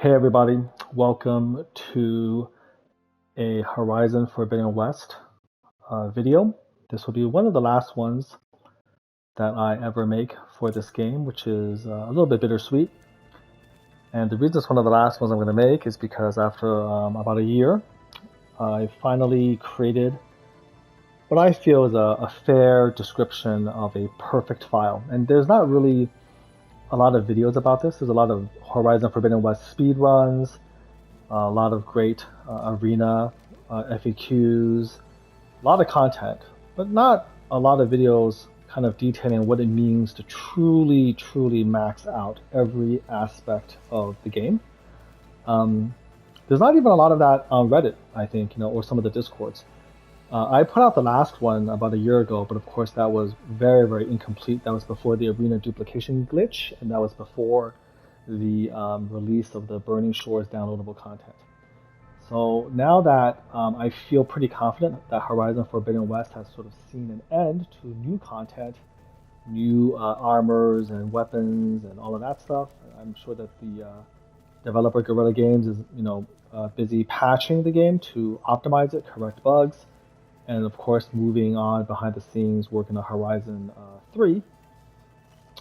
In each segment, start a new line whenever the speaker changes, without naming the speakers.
Hey everybody, welcome to a Horizon Forbidden West video. This will be one of the last ones that I ever make for this game, which is a little bit bittersweet. And the reason it's one of the last ones I'm going to make is because after about a year, I finally created what I feel is a fair description of a perfect file. And there's not really a lot of videos about this. There's a lot of Horizon Forbidden West speed runs, a lot of great arena FAQs, a lot of content, but not a lot of videos kind of detailing what it means to truly max out every aspect of the game. There's not even a lot of that on Reddit, I think, or some of the Discords. I put out the last one about a year ago, but of course that was very incomplete. That was before the arena duplication glitch, and that was before the release of the Burning Shores downloadable content. So now that I feel pretty confident that Horizon Forbidden West has sort of seen an end to new content, new armors and weapons and all of that stuff, I'm sure that the developer Guerrilla Games is, busy patching the game to optimize it, correct bugs, and of course moving on behind the scenes working on Horizon 3.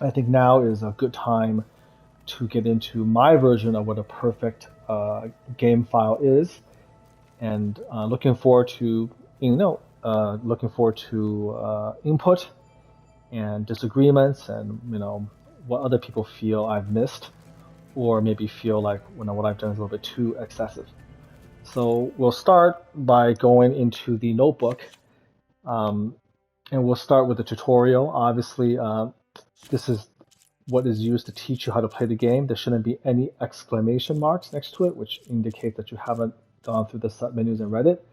I think now is a good time to get into my version of what a perfect game file is, and looking forward to input and disagreements, and what other people feel I've missed, or maybe feel like what I've done is a little bit too excessive. So we'll start by going into the notebook, and we'll start with the tutorial. Obviously, this is what is used to teach you how to play the game. There shouldn't be any exclamation marks next to it, which indicates that you haven't gone through the submenus and read it.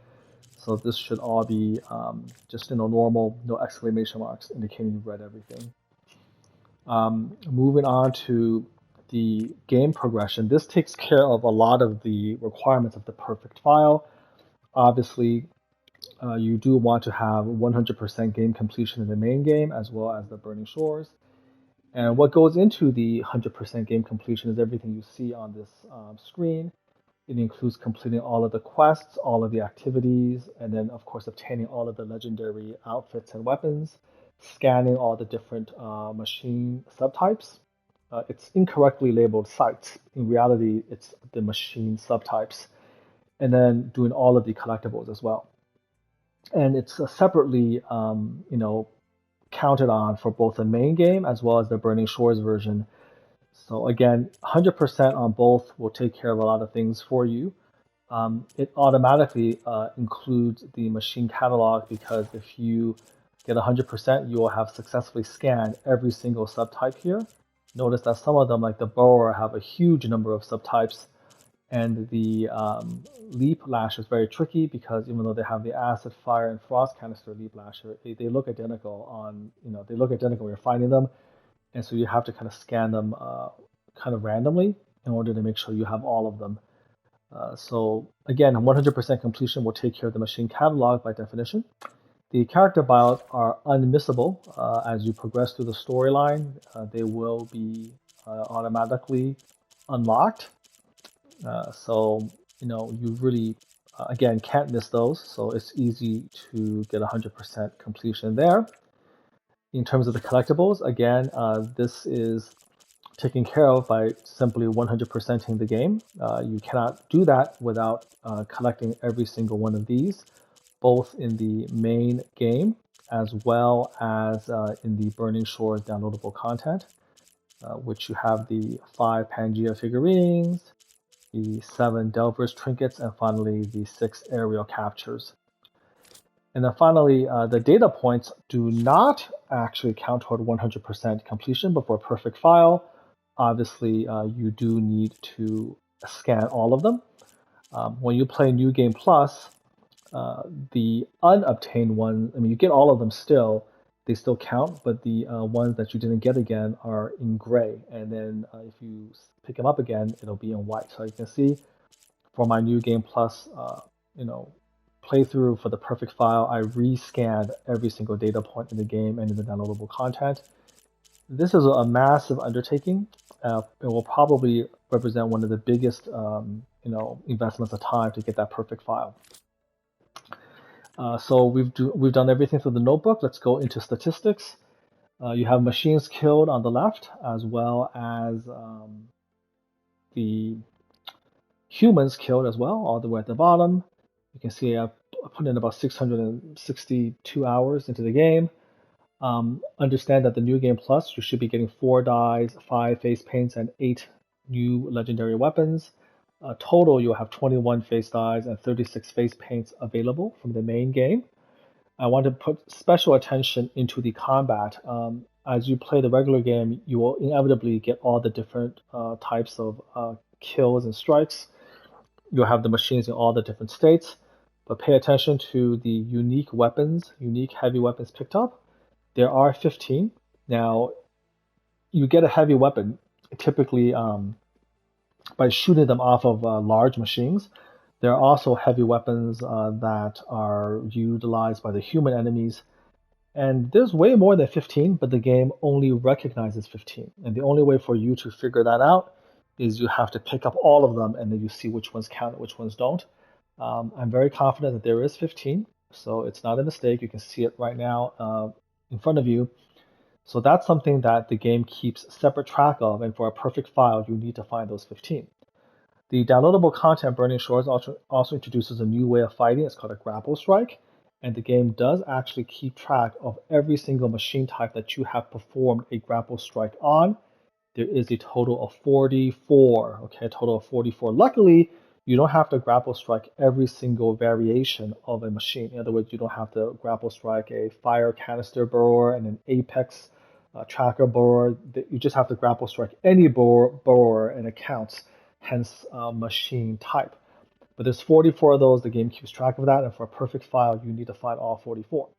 So this should all be just normal, no exclamation marks, indicating you've read everything. Moving on to the game progression. This takes care of a lot of the requirements of the perfect file. Obviously, you do want to have 100% game completion in the main game, as well as the Burning Shores. And what goes into the 100% game completion is everything you see on this screen. It includes completing all of the quests, all of the activities, and then, of course, obtaining all of the legendary outfits and weapons, scanning all the different machine subtypes. It's incorrectly labeled sites. In reality, it's the machine subtypes. And then doing all of the collectibles as well. And it's separately, counted on for both the main game as well as the Burning Shores version. So again, 100% on both will take care of a lot of things for you. It automatically includes the machine catalog, because if you get 100%, you will have successfully scanned every single subtype here. Notice that some of them, like the Burrower, have a huge number of subtypes, and the Leap Lash is very tricky because even though they have the Acid, Fire, and Frost canister Leap Lasher, they look identical they look identical when you're finding them, and so you have to kind of scan them kind of randomly in order to make sure you have all of them. So again, 100% completion will take care of the machine catalog by definition. The character bios are unmissable as you progress through the storyline. They will be automatically unlocked. So you really, again, can't miss those. So it's easy to get 100% completion there. In terms of the collectibles, again, this is taken care of by simply 100%ing the game. You cannot do that without collecting every single one of these, both in the main game as well as in the Burning Shores downloadable content, which you have the 5 Pangea figurines, the 7 Delvers trinkets, and finally the 6 aerial captures. And then finally, the data points do not actually count toward 100% completion, but for a perfect file, obviously you do need to scan all of them. When you play New Game Plus, the unobtained ones, you get all of them still, they still count, but the ones that you didn't get again are in gray. And then if you pick them up again, it'll be in white. So you can see for my New Game Plus, playthrough for the perfect file, I rescanned every single data point in the game and in the downloadable content. This is a massive undertaking. it will probably represent one of the biggest investments of time to get that perfect file. So we've done everything through the notebook. Let's go into statistics. You have machines killed on the left, as well as the humans killed as well, all the way at the bottom. You can see I put in about 662 hours into the game. Understand that the New Game Plus, you should be getting 4 dyes, 5 face paints, and 8 new legendary weapons. Total, you'll have 21 face dyes and 36 face paints available from the main game. I want to put special attention into the combat. As you play the regular game, you will inevitably get all the different types of kills and strikes. You'll have the machines in all the different states, but pay attention to the unique weapons, unique heavy weapons picked up. There are 15. Now, you get a heavy weapon typically by shooting them off of large machines. There are also heavy weapons that are utilized by the human enemies. And there's way more than 15, but the game only recognizes 15. And the only way for you to figure that out is you have to pick up all of them and then you see which ones count and which ones don't. I'm very confident that there is 15, so it's not a mistake. You can see it right now in front of you. So that's something that the game keeps separate track of, and for a perfect file, you need to find those 15. The downloadable content Burning Shores also introduces a new way of fighting. It's called a grapple strike, and the game does actually keep track of every single machine type that you have performed a grapple strike on. There is a total of 44, okay, a total of 44. Luckily, you don't have to grapple strike every single variation of a machine. In other words, you don't have to grapple strike a fire canister burrower and an apex tracker burrower. You just have to grapple strike any burrower and it counts, hence machine type. But there's 44 of those. The game keeps track of that, and for a perfect file, you need to find all 44.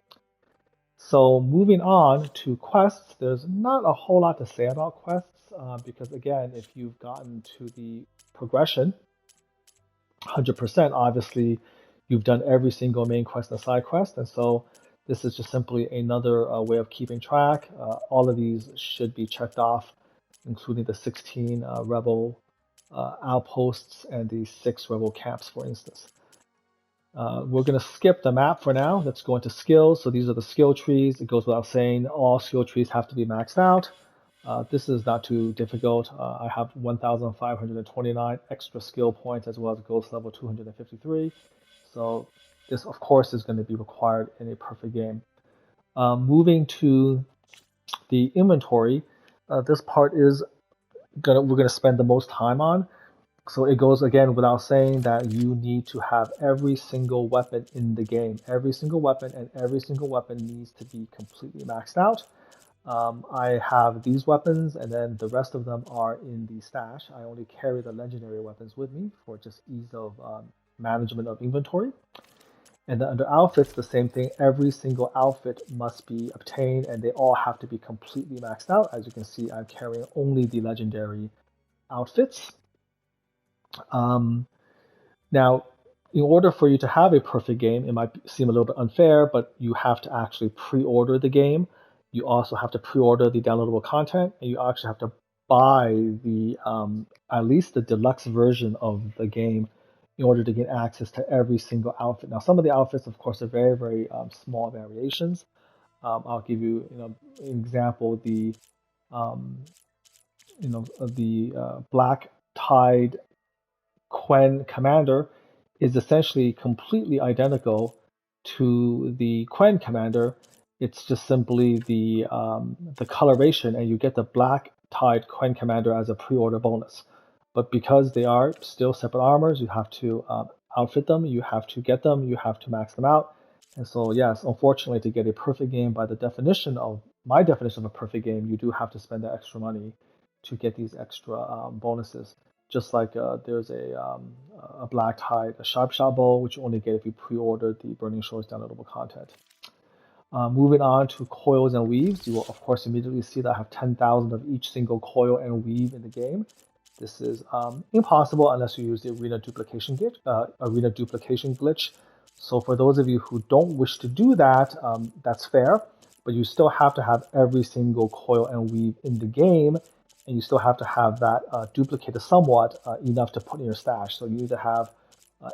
So moving on to quests, there's not a whole lot to say about quests because again, if you've gotten to the progression 100%, obviously you've done every single main quest and side quest, and so this is just simply another way of keeping track. All of these should be checked off, including the 16 rebel outposts and the 6 rebel camps, for instance. We're going to skip the map for now. Let's go into skills. So these are the skill trees. It goes without saying, all skill trees have to be maxed out. This is not too difficult. I have 1,529 extra skill points as well as ghost level 253. So this, of course, is going to be required in a perfect game. Moving to the inventory, this part is we're going to spend the most time on. So it goes again without saying that you need to have every single weapon in the game. Every single weapon and every single weapon needs to be completely maxed out. I have these weapons and then the rest of them are in the stash. I only carry the legendary weapons with me for just ease of management of inventory. And then under outfits, the same thing. Every single outfit must be obtained and they all have to be completely maxed out. As you can see, I'm carrying only the legendary outfits. Now, in order for you to have a perfect game, it might seem a little bit unfair, but you have to actually pre-order the game. You also have to pre-order the downloadable content, and you actually have to buy the at least the deluxe version of the game in order to get access to every single outfit. Now, some of the outfits, of course, are very, very small variations. I'll give you, an example. The Black Tide Quen Commander is essentially completely identical to the Quen Commander. It's just simply the coloration, and you get the Black Tide Quen Commander as a pre-order bonus. But because they are still separate armors, you have to outfit them, you have to get them, you have to max them out. And so, yes, unfortunately, to get a perfect game by the definition of my definition of a perfect game, you do have to spend the extra money to get these extra bonuses. Just like there's a Black Tide, a Sharp Shot Bow, which you only get if you pre-order the Burning Shores downloadable content. Moving on to coils and weaves, you will of course immediately see that I have 10,000 of each single coil and weave in the game. This is impossible unless you use the arena duplication glitch. So for those of you who don't wish to do that, that's fair, but you still have to have every single coil and weave in the game. and you still have to have that duplicated somewhat enough to put in your stash. So you need to have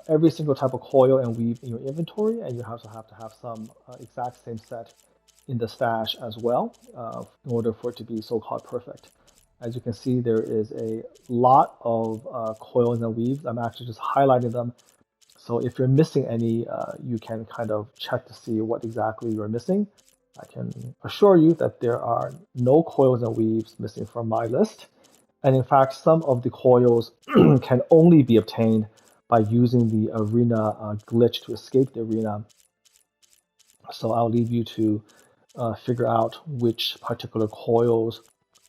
every single type of coil and weave in your inventory, and you also have to have some exact same set in the stash as well in order for it to be so-called perfect. As you can see, there is a lot of coils and weaves. I'm actually just highlighting them. So if you're missing any, you can kind of check to see what exactly you're missing. I can assure you that there are no coils and weaves missing from my list. And in fact, some of the coils can only be obtained by using the arena glitch to escape the arena. So I'll leave you to figure out which particular coils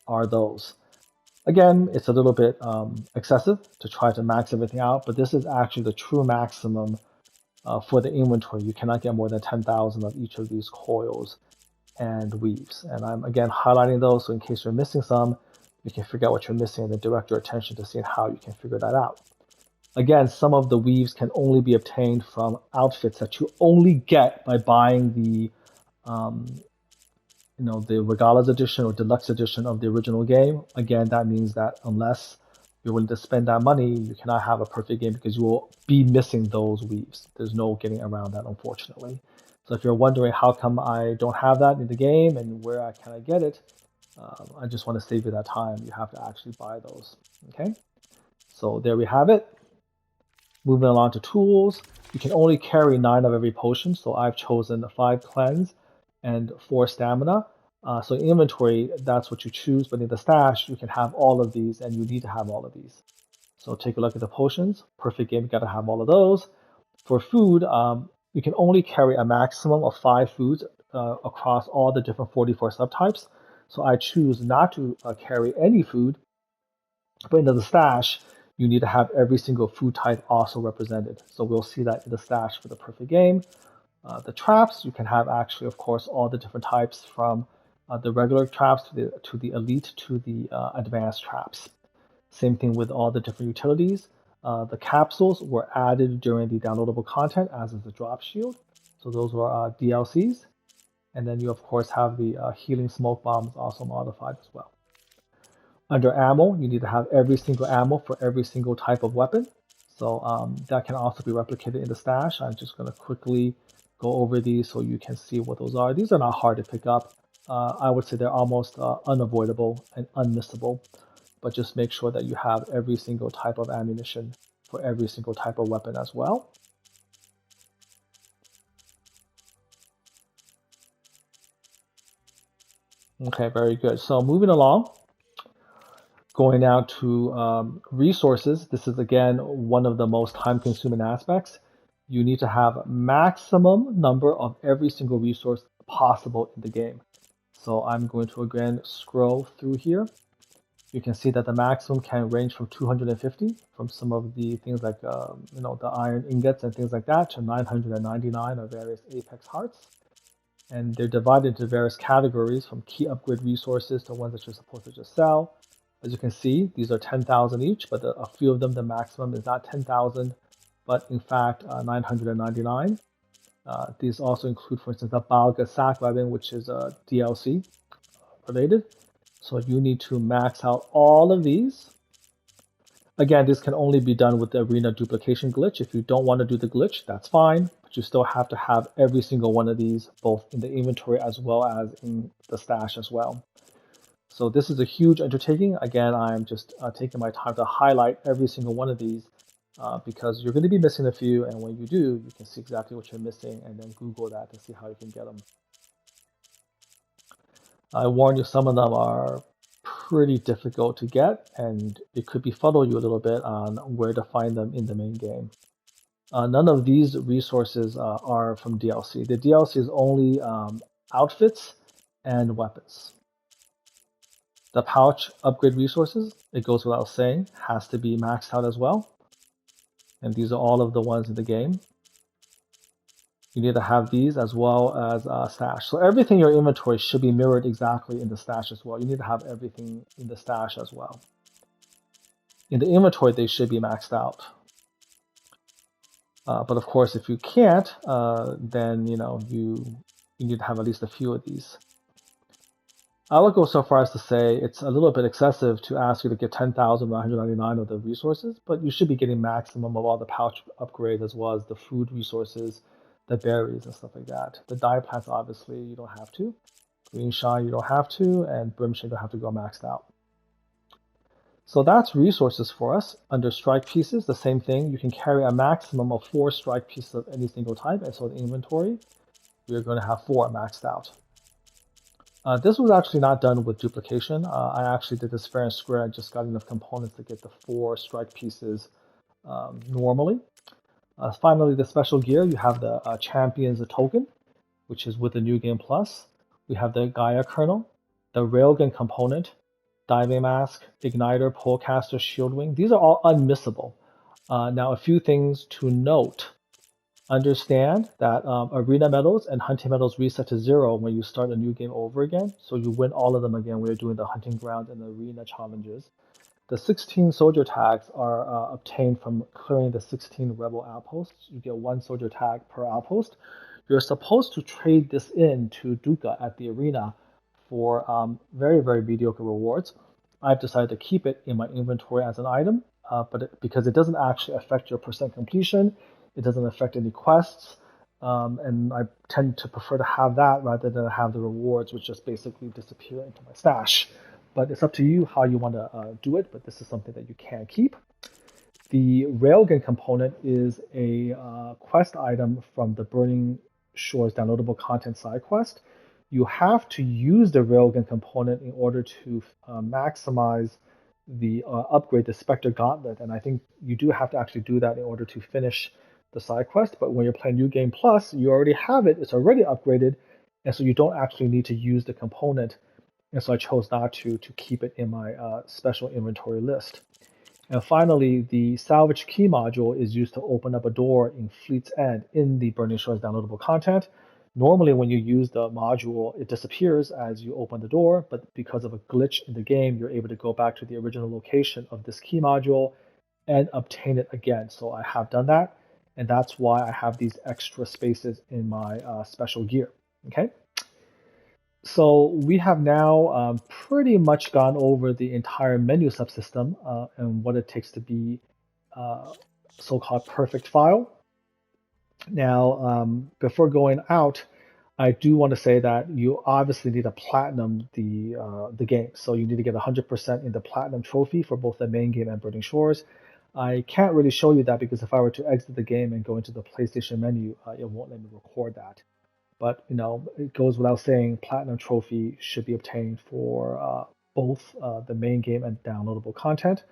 are those. Again, it's a little bit excessive to try to max everything out, but this is actually the true maximum for the inventory. You cannot get more than 10,000 of each of these coils and weaves. And I'm again highlighting those, so in case you're missing some, you can figure out what you're missing and then direct your attention to seeing how you can figure that out. Again, some of the weaves can only be obtained from outfits that you only get by buying the the Regalas edition or deluxe edition of the original game. Again, that means that unless you're willing to spend that money, you cannot have a perfect game because you will be missing those weaves. There's no getting around that, unfortunately. So if you're wondering how come I don't have that in the game and where can I get it, I just want to save you that time. You have to actually buy those. Okay, so there we have it. Moving along to tools, you can only carry 9 of every potion. So I've chosen 5 cleanse and 4 stamina. So in inventory, that's what you choose. But in the stash, you can have all of these, and you need to have all of these. So take a look at the potions. Perfect game, you got to have all of those. For food, you can only carry a maximum of 5 foods across all the different 44 subtypes. So I choose not to carry any food. But in the stash, you need to have every single food type also represented. So we'll see that in the stash for the perfect game. The traps, you can have actually, of course, all the different types from the regular traps to the elite to the advanced traps. Same thing with all the different utilities. The capsules were added during the downloadable content, as is the drop shield. So those were DLCs. And then you, of course, have the healing smoke bombs also modified as well. Under ammo, you need to have every single ammo for every single type of weapon. So that can also be replicated in the stash. I'm just going to quickly go over these so you can see what those are. These are not hard to pick up. I would say they're almost unavoidable and unmissable, but just make sure that you have every single type of ammunition for every single type of weapon as well. Okay, very good. So moving along, going now to resources. This is, again, one of the most time-consuming aspects. You need to have maximum number of every single resource possible in the game. So I'm going to, again, scroll through here. You can see that the maximum can range from 250 from some of the things like, the iron ingots and things like that to 999 of various Apex hearts. And they're divided into various categories from key upgrade resources to ones that you're supposed to just sell. As you can see, these are 10,000 each, but a few of them, the maximum is not 10,000, but in fact 999. These also include, for instance, the Balga Sack weapon, which is DLC related. So you need to max out all of these. Again, this can only be done with the arena duplication glitch. If you don't want to do the glitch, that's fine, but you still have to have every single one of these, both in the inventory as well as in the stash as well. So this is a huge undertaking. Again, I'm just taking my time to highlight every single one of these because you're going to be missing a few, and when you do, you can see exactly what you're missing and then Google that to see how you can get them. I warn you, some of them are pretty difficult to get, and it could befuddle you a little bit on where to find them in the main game. None of these resources are from DLC. The DLC is only outfits and weapons. The pouch upgrade resources, it goes without saying, has to be maxed out as well. And these are all of the ones in the game. You need to have these as well as stash. So everything in your inventory should be mirrored exactly in the stash as well. You need to have everything in the stash as well. In the inventory, they should be maxed out. But of course, if you can't, then you need to have at least a few of these. I would go so far as to say it's a little bit excessive to ask you to get 10,199 of the resources, but you should be getting maximum of all the pouch upgrades as well as the food resources, the berries and stuff like that. The dye plants, obviously, you don't have to. Green shine, you don't have to, and brimstone, you don't have to go maxed out. So that's resources for us. Under strike pieces, the same thing. You can carry a maximum of 4 strike pieces of any single type, and so the inventory, we're going to have 4 maxed out. This was actually not done with duplication. I actually did this fair and square. I just got enough components to get the 4 strike pieces normally. Finally, the special gear, you have the Champions token, which is with the New Game Plus. We have the Gaia kernel, the Railgun component, diving mask, igniter, polecaster, shield wing. These are all unmissable. Now, a few things to note. Understand that arena medals and hunting medals reset to 0 when you start a new game over again. So you win all of them again when you're doing the hunting ground and the arena challenges. The 16 soldier tags are obtained from clearing the 16 rebel outposts. You get 1 soldier tag per outpost. You're supposed to trade this in to Duca at the arena for very, very mediocre rewards. I've decided to keep it in my inventory as an item, because it doesn't actually affect your percent completion, it doesn't affect any quests, and I tend to prefer to have that rather than have the rewards, which just basically disappear into my stash. But it's up to you how you want to do it, but this is something that you can keep. The Railgun component is a quest item from the Burning Shores downloadable content side quest. You have to use the Railgun component in order to maximize the upgrade, the Spectre Gauntlet, and I think you do have to actually do that in order to finish the side quest. But when you're playing New Game Plus, you already have it, it's already upgraded, and so you don't actually need to use the component, and so I chose not to keep it in my special inventory list. And finally, the salvage key module is used to open up a door in Fleet's End in the Burning Shores downloadable content. Normally, when you use the module, it disappears as you open the door, but because of a glitch in the game, you're able to go back to the original location of this key module and obtain it again. So I have done that, and that's why I have these extra spaces in my special gear. Okay. So we have now pretty much gone over the entire menu subsystem and what it takes to be so-called perfect file. Now, before going out, I do want to say that you obviously need to platinum the game. So you need to get 100% in the platinum trophy for both the main game and Burning Shores. I can't really show you that because if I were to exit the game and go into the PlayStation menu, it won't let me record that. But it goes without saying, platinum trophy should be obtained for both the main game and downloadable content.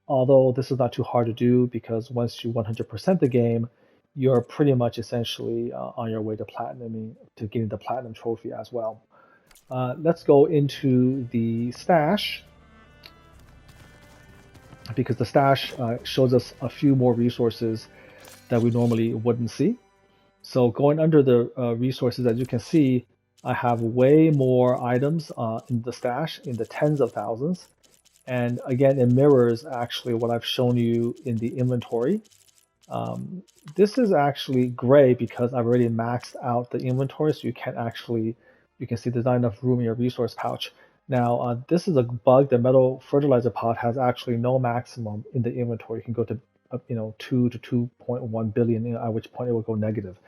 Although this is not too hard to do because once you 100% the game, you're pretty much essentially on your way to getting the platinum trophy as well. Let's go into the stash, because the stash shows us a few more resources that we normally wouldn't see. So going under the resources, as you can see, I have way more items in the stash in the tens of thousands. And again, it mirrors actually what I've shown you in the inventory. This is actually gray because I've already maxed out the inventory, so you can see there's not enough room in your resource pouch. Now, this is a bug. The metal fertilizer pod has actually no maximum in the inventory. You can go to 2 to 2.1 billion, at which point it will go negative.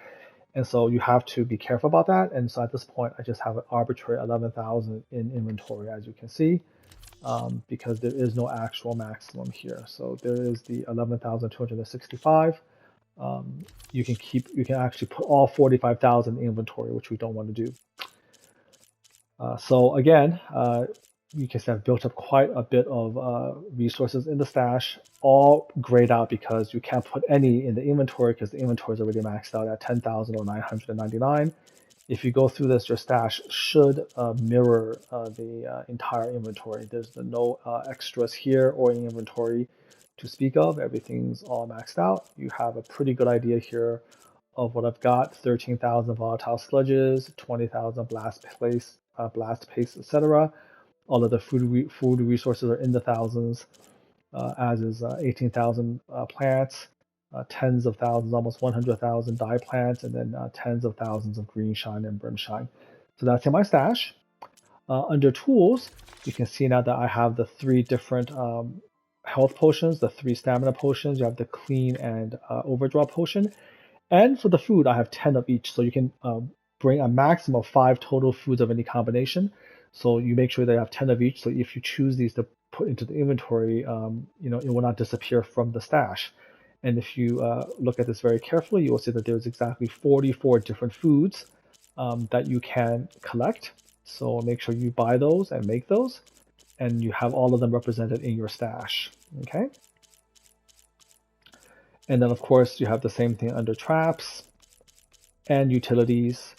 And so you have to be careful about that. And so at this point, I just have an arbitrary 11,000 in inventory, as you can see, because there is no actual maximum here. So there is the 11,265. You can actually put all 45,000 in inventory, which we don't want to do. So again, you can see I've built up quite a bit of resources in the stash, all grayed out because you can't put any in the inventory because the inventory is already maxed out at 10,999. If you go through this, your stash should mirror the entire inventory. There's no extras here or in inventory to speak of. Everything's all maxed out. You have a pretty good idea here of what I've got: 13,000 volatile sludges, 20,000 blast paste, etc. All of the food resources are in the thousands, as is 18,000 plants, tens of thousands, almost 100,000 dye plants, and then tens of thousands of green shine and brim shine. So that's in my stash. Under tools, you can see now that I have the 3 different health potions, the 3 stamina potions. You have the clean and overdraw potion. And for the food, I have 10 of each. So you can bring a maximum of 5 total foods of any combination. So you make sure they have 10 of each. So if you choose these to put into the inventory, it will not disappear from the stash. And if you look at this very carefully, you will see that there's exactly 44 different foods that you can collect. So make sure you buy those and make those, and you have all of them represented in your stash. Okay. And then of course you have the same thing under traps and utilities.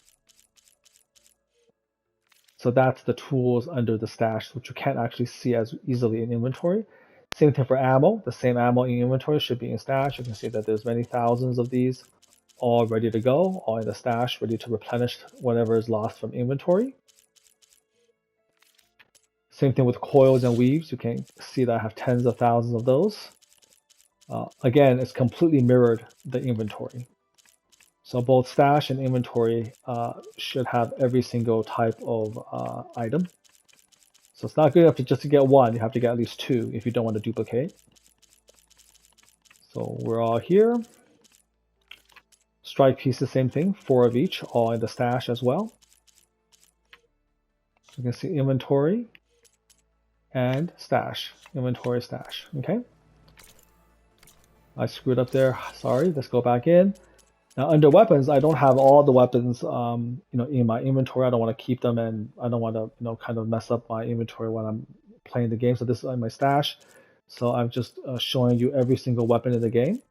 So that's the tools under the stash, which you can't actually see as easily in inventory. Same thing for ammo. The same ammo in inventory should be in stash. You can see that there's many thousands of these all ready to go, all in the stash, ready to replenish whatever is lost from inventory. Same thing with coils and weaves. You can see that I have tens of thousands of those. Again, it's completely mirrored the inventory. So both stash and inventory should have every single type of item. So it's not good enough to just to get one. You have to get at least 2 if you don't want to duplicate. So we're all here. Strike pieces, same thing, 4 of each, all in the stash as well. So you can see inventory and stash, inventory, stash. Okay. I screwed up there. Sorry. Let's go back in. Now under weapons, I don't have all the weapons, in my inventory. I don't want to keep them, and I don't want to, kind of mess up my inventory when I'm playing the game. So this is in my stash. So I'm just showing you every single weapon in the game.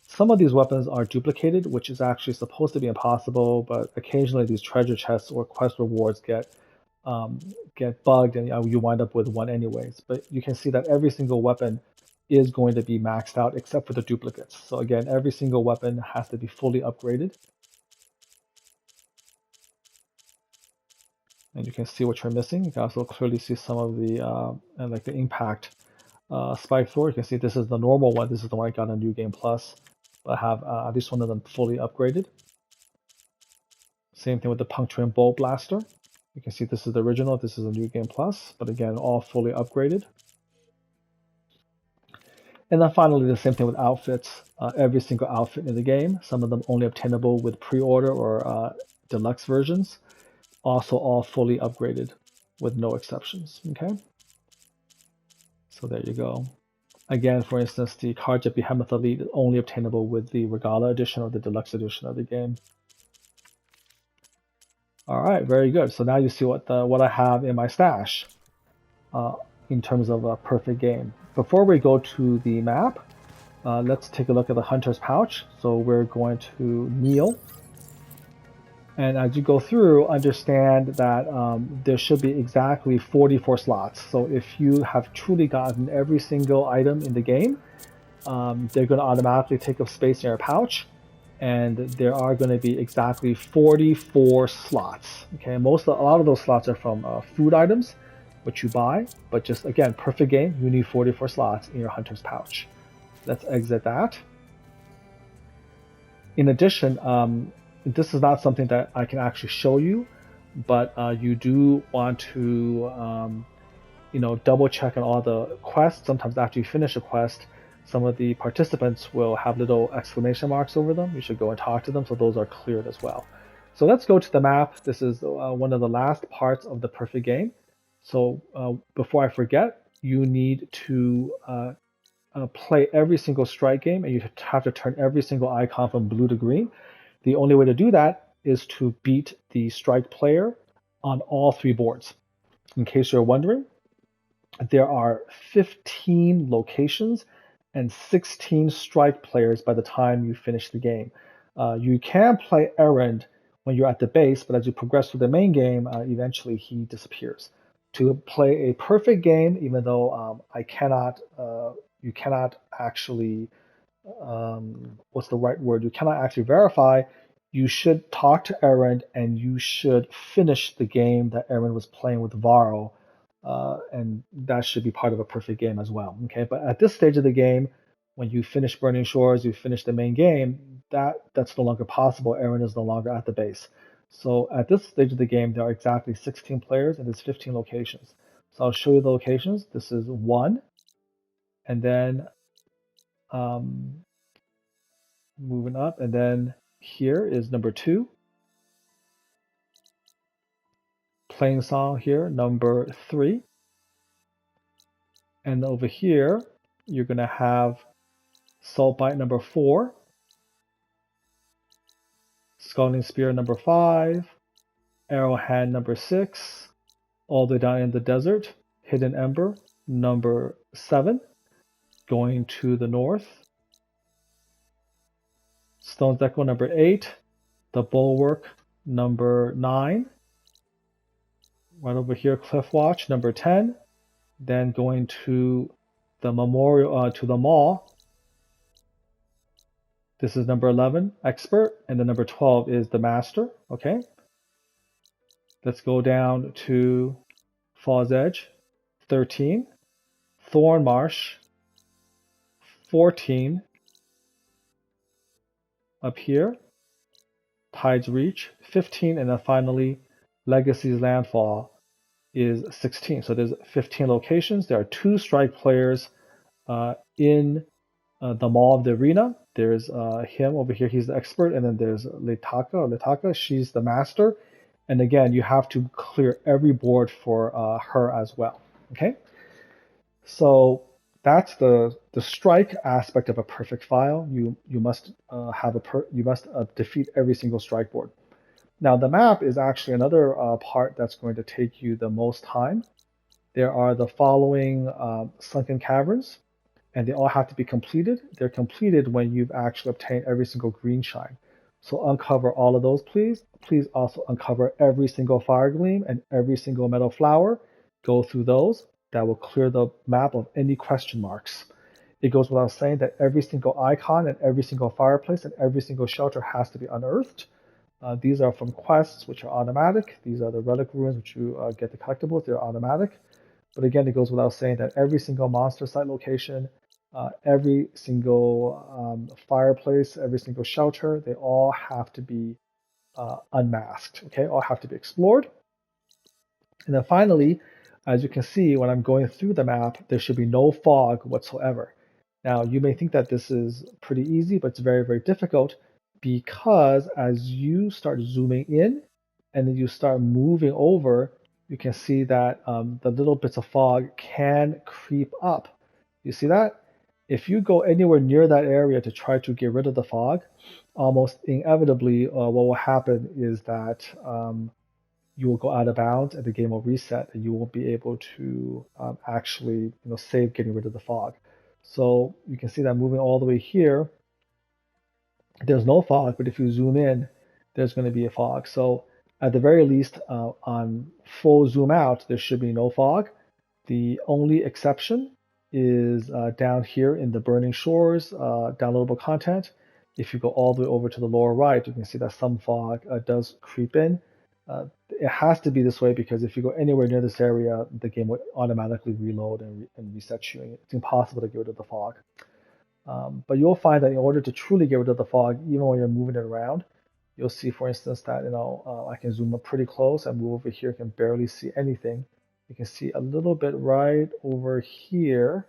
Some of these weapons are duplicated, which is actually supposed to be impossible, but occasionally these treasure chests or quest rewards get bugged, and you wind up with one anyways. But you can see that every single weapon is going to be maxed out except for the duplicates. So again, every single weapon has to be fully upgraded. And you can see what you're missing. You can also clearly see some of the like the impact spike sword. You can see this is the normal one. This is the one I got on New Game Plus. But I have at least one of them fully upgraded. Same thing with the puncturing bolt blaster. You can see this is the original. This is a New Game Plus, but again, all fully upgraded. And then finally, the same thing with outfits. Every single outfit in the game, some of them only obtainable with pre-order or deluxe versions, also all fully upgraded with no exceptions. Okay. So there you go. Again, for instance, the Carja Behemoth Elite is only obtainable with the Regala edition or the deluxe edition of the game. All right, very good. So now you see what I have in my stash in terms of a perfect game. Before we go to the map, let's take a look at the Hunter's Pouch. So we're going to kneel. And as you go through, understand that there should be exactly 44 slots. So if you have truly gotten every single item in the game, they're going to automatically take up space in your pouch. And there are going to be exactly 44 slots. Okay, a lot of those slots are from food items, which you buy. But just again, perfect game, you need 44 slots in your Hunter's Pouch. Let's exit that. In addition, this is not something that I can actually show you, but you do want to, double check on all the quests. Sometimes after you finish a quest, some of the participants will have little exclamation marks over them. You should go and talk to them, so those are cleared as well. So let's go to the map. This is one of the last parts of the perfect game. So before I forget, you need to play every single strike game, and you have to turn every single icon from blue to green. The only way to do that is to beat the strike player on all 3 boards. In case you're wondering, there are 15 locations and 16 strike players by the time you finish the game. You can play Erend when you're at the base, but as you progress through the main game, eventually he disappears. To play a perfect game, even though you cannot actually, what's the right word? You cannot actually verify. You should talk to Erend, and you should finish the game that Erend was playing with Varro, and that should be part of a perfect game as well. Okay, but at this stage of the game, when you finish Burning Shores, you finish the main game, that's no longer possible. Erend is no longer at the base. So at this stage of the game, there are exactly 16 players and there's 15 locations. So I'll show you the locations. This is 1, and then um, moving up, and then here is number 2. Plainsong here, number 3. And over here, you're going to have Saltbite number 4, Scalding Spear number 5, Arrowhand number 6, all the way down in the desert, Hidden Ember number 7, going to the north, Stone's Echo number 8, the Bulwark number 9, right over here, Cliff Watch number 10, then going to the memorial, to the mall. This is number 11, Expert, and the number 12 is the Master. Okay, let's go down to Falls Edge, 13, Thorn Marsh, 14, up here, Tide's Reach, 15, and then finally Legacy's Landfall is 16. So there's 15 locations. There are 2 strike players in the Mall of the Arena. There's him over here, he's the Expert, and then there's Litaka, she's the Master. And again, you have to clear every board for her as well. Okay, so that's the strike aspect of a perfect file. You must defeat every single strike board. Now the map is actually another part that's going to take you the most time. There are the following sunken caverns, and they all have to be completed. They're completed when you've actually obtained every single green shine. So uncover all of those, please. Please also uncover every single fire gleam and every single metal flower. Go through those. That will clear the map of any question marks. It goes without saying that every single icon and every single fireplace and every single shelter has to be unearthed. These are from quests, which are automatic. These are the relic ruins, which you get the collectibles. They're automatic. But again, it goes without saying that every single monster site location, every single fireplace, every single shelter, they all have to be unmasked. Okay, all have to be explored. And then finally, as you can see, when I'm going through the map, there should be no fog whatsoever. Now, you may think that this is pretty easy, but it's very, very difficult because as you start zooming in and then you start moving over, you can see that the little bits of fog can creep up. You see that? If you go anywhere near that area to try to get rid of the fog, almost inevitably what will happen is that you will go out of bounds and the game will reset and you won't be able to actually save getting rid of the fog. So you can see that moving all the way here, there's no fog, but if you zoom in, there's going to be a fog. So at the very least, on full zoom out, there should be no fog. The only exception is down here in the Burning Shores downloadable content. If you go all the way over to the lower right, you can see that some fog does creep in. It has to be this way because if you go anywhere near this area, the game will automatically reload and reset you. It's impossible to get rid of the fog. But you'll find that in order to truly get rid of the fog, even when you're moving it around, you'll see, for instance, that I can zoom up pretty close and move over here. You can barely see anything. You can see a little bit right over here.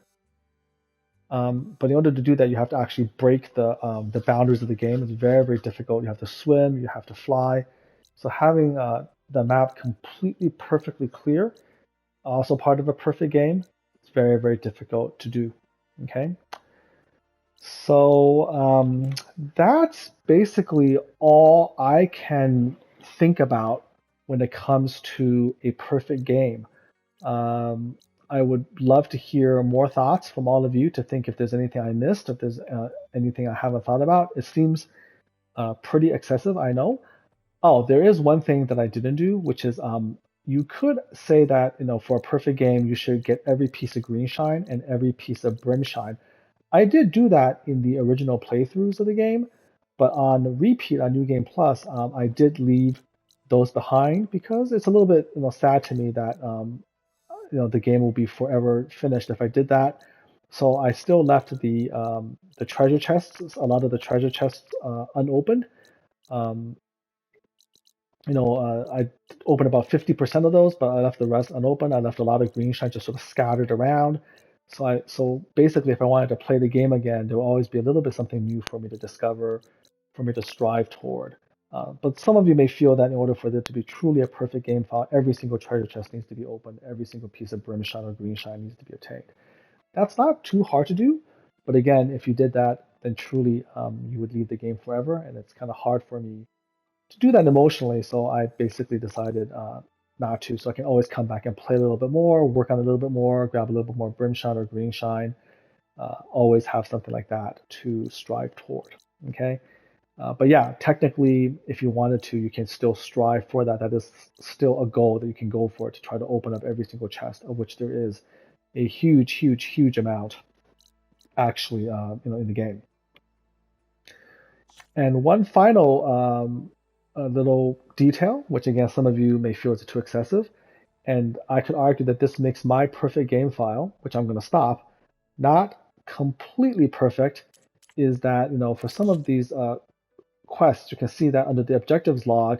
But in order to do that, you have to actually break the boundaries of the game. It's very, very difficult. You have to swim, you have to fly. So having the map completely perfectly clear, also part of a perfect game, it's very, very difficult to do. Okay. So that's basically all I can think about when it comes to a perfect game. I would love to hear more thoughts from all of you to think if there's anything I missed, if there's anything I haven't thought about. It seems pretty excessive, I know. Oh, there is one thing that I didn't do, which is you could say that for a perfect game, you should get every piece of green shine and every piece of brim shine. I did do that in the original playthroughs of the game, but on repeat on New Game Plus, I did leave those behind because it's a little bit sad to me that the game will be forever finished if I did that. So I still left the treasure chests, a lot of the treasure chests unopened. I opened about 50% of those, but I left the rest unopened. I left a lot of green shine just sort of scattered around. So basically, if I wanted to play the game again, there will always be a little bit something new for me to discover, for me to strive toward. But some of you may feel that in order for there to be truly a perfect game file, every single treasure chest needs to be opened, every single piece of brimstone or green shine needs to be obtained. That's not too hard to do, but again, if you did that, then truly you would leave the game forever, and it's kind of hard for me to do that emotionally. So I basically decided not to. So I can always come back and play a little bit more, work on a little bit more, grab a little bit more brimstone or green shine. Always have something like that to strive toward. Okay. But yeah, technically, if you wanted to, you can still strive for that. That is still a goal that you can go for to try to open up every single chest, of which there is a huge, huge, huge amount actually, in the game. And one final little detail, which again some of you may feel is too excessive, and I could argue that this makes my perfect game file, which I'm going to stop, not completely perfect, is that for some of these quests, you can see that under the objectives log,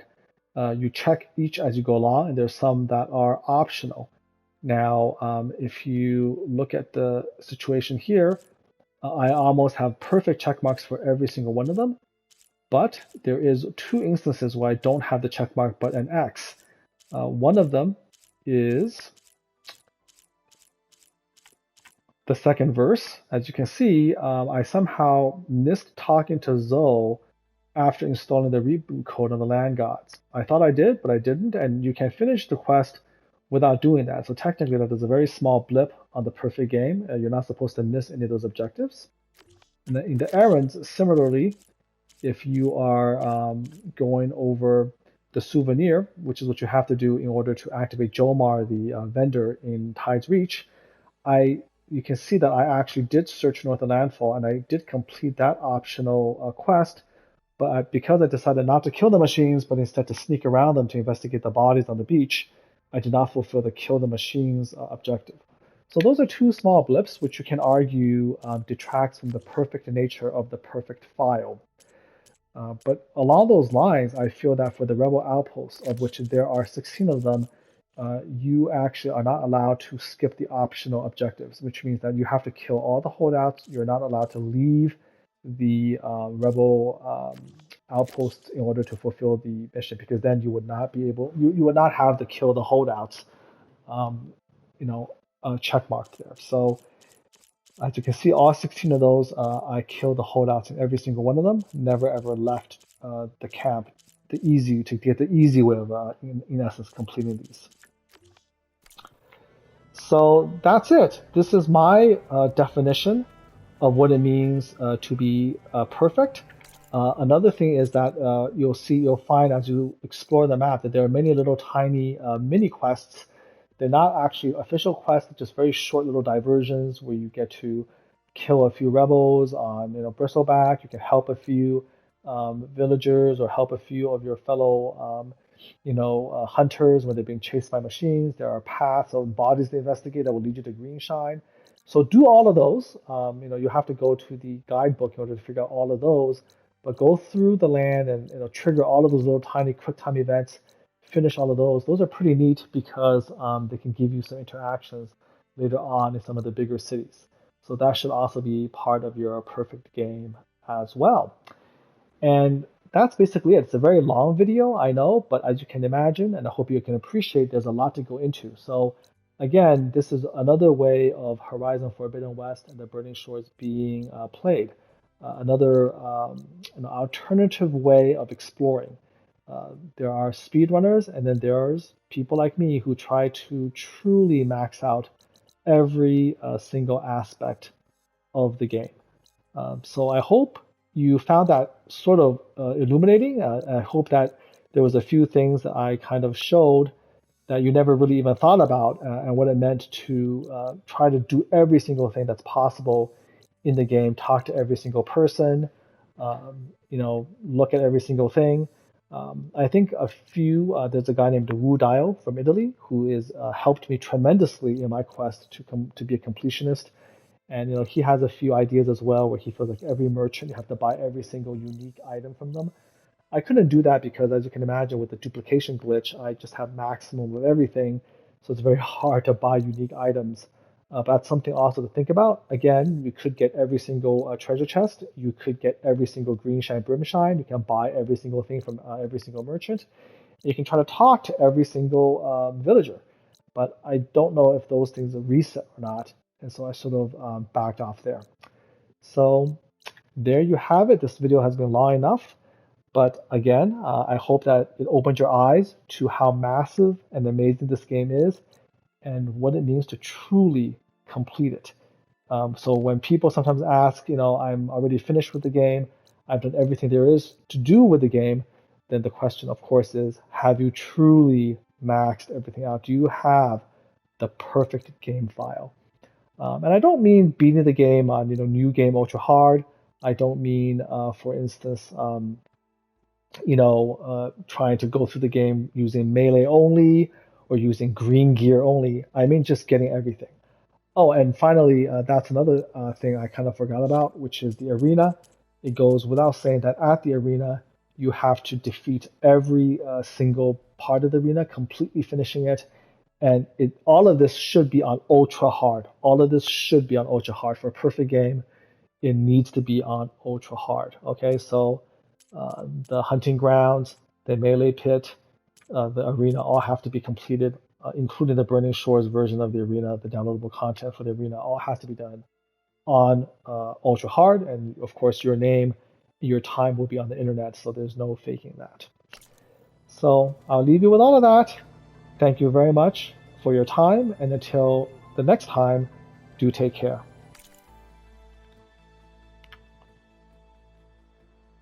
you check each as you go along, and there's some that are optional. Now, if you look at the situation here, I almost have perfect check marks for every single one of them, but there is 2 instances where I don't have the check mark but an X. One of them is the second verse. As you can see, I somehow missed talking to Zoe after installing the reboot code on the land gods. I thought I did, but I didn't, and you can finish the quest without doing that. So technically, that is a very small blip on the perfect game. You're not supposed to miss any of those objectives. And in the errands, similarly, if you are going over the souvenir, which is what you have to do in order to activate Jomar, the vendor in Tide's Reach, you can see that I actually did search North of Landfall, and I did complete that optional quest, but because I decided not to kill the machines, but instead to sneak around them to investigate the bodies on the beach, I did not fulfill the kill the machines objective. So those are 2 small blips, which you can argue detracts from the perfect nature of the perfect file. But along those lines, I feel that for the rebel outposts, of which there are 16 of them, you actually are not allowed to skip the optional objectives, which means that you have to kill all the holdouts. You're not allowed to leave the rebel outposts in order to fulfill the mission, because then you would not be able, you would not have the kill the holdouts, check marked there. So as you can see, all 16 of those, I killed the holdouts in every single one of them. Never ever left the camp. To get the easy way of, in essence, completing these. So that's it. This is my definition of what it means to be perfect. Another thing is that you'll find as you explore the map that there are many little tiny mini quests. They're not actually official quests, just very short little diversions where you get to kill a few rebels on Bristleback. You can help a few villagers or help a few of your fellow hunters when they're being chased by machines. There are paths of bodies to investigate that will lead you to green shine. So do all of those. You have to go to the guidebook in order to figure out all of those. But go through the land and trigger all of those little tiny quick time events. Finish all of those. Those are pretty neat because they can give you some interactions later on in some of the bigger cities. So that should also be part of your perfect game as well. And that's basically it. It's a very long video, I know, but as you can imagine, and I hope you can appreciate, there's a lot to go into. So again, this is another way of Horizon Forbidden West and the Burning Shores being played. Another alternative way of exploring. There are speedrunners, and then there's people like me who try to truly max out every single aspect of the game. So I hope you found that sort of illuminating. I hope that there was a few things that I kind of showed that you never really even thought about, and what it meant to try to do every single thing that's possible in the game, talk to every single person, look at every single thing. I think there's a guy named Wu Dial from Italy who is helped me tremendously in my quest to be a completionist. And he has a few ideas as well where he feels like every merchant, you have to buy every single unique item from them. I couldn't do that because, as you can imagine, with the duplication glitch, I just have maximum of everything, so it's very hard to buy unique items. But that's something also to think about. Again, you could get every single treasure chest. You could get every single green shine, brim shine. You can buy every single thing from every single merchant. You can try to talk to every single villager. But I don't know if those things are reset or not. And so I sort of backed off there. So there you have it. This video has been long enough. But again, I hope that it opened your eyes to how massive and amazing this game is and what it means to truly complete it. So when people sometimes ask, I'm already finished with the game, I've done everything there is to do with the game, then the question, of course, is, have you truly maxed everything out? Do you have the perfect game file? And I don't mean beating the game on, new game ultra hard. I don't mean, for instance, trying to go through the game using melee only or using green gear only. I mean just getting everything. Oh, and finally, that's another thing I kind of forgot about, which is the arena. It goes without saying that at the arena, you have to defeat every single part of the arena, completely finishing it. And all of this should be on ultra hard. All of this should be on ultra hard. For a perfect game, it needs to be on ultra hard. Okay, so the hunting grounds, the melee pit, the arena all have to be completed, including the Burning Shores version of the arena. The downloadable content for the arena all has to be done on ultra hard, and of course your name, your time will be on the internet, so there's no faking that. So I'll leave you with all of that. Thank you very much for your time, and until the next time, do take care.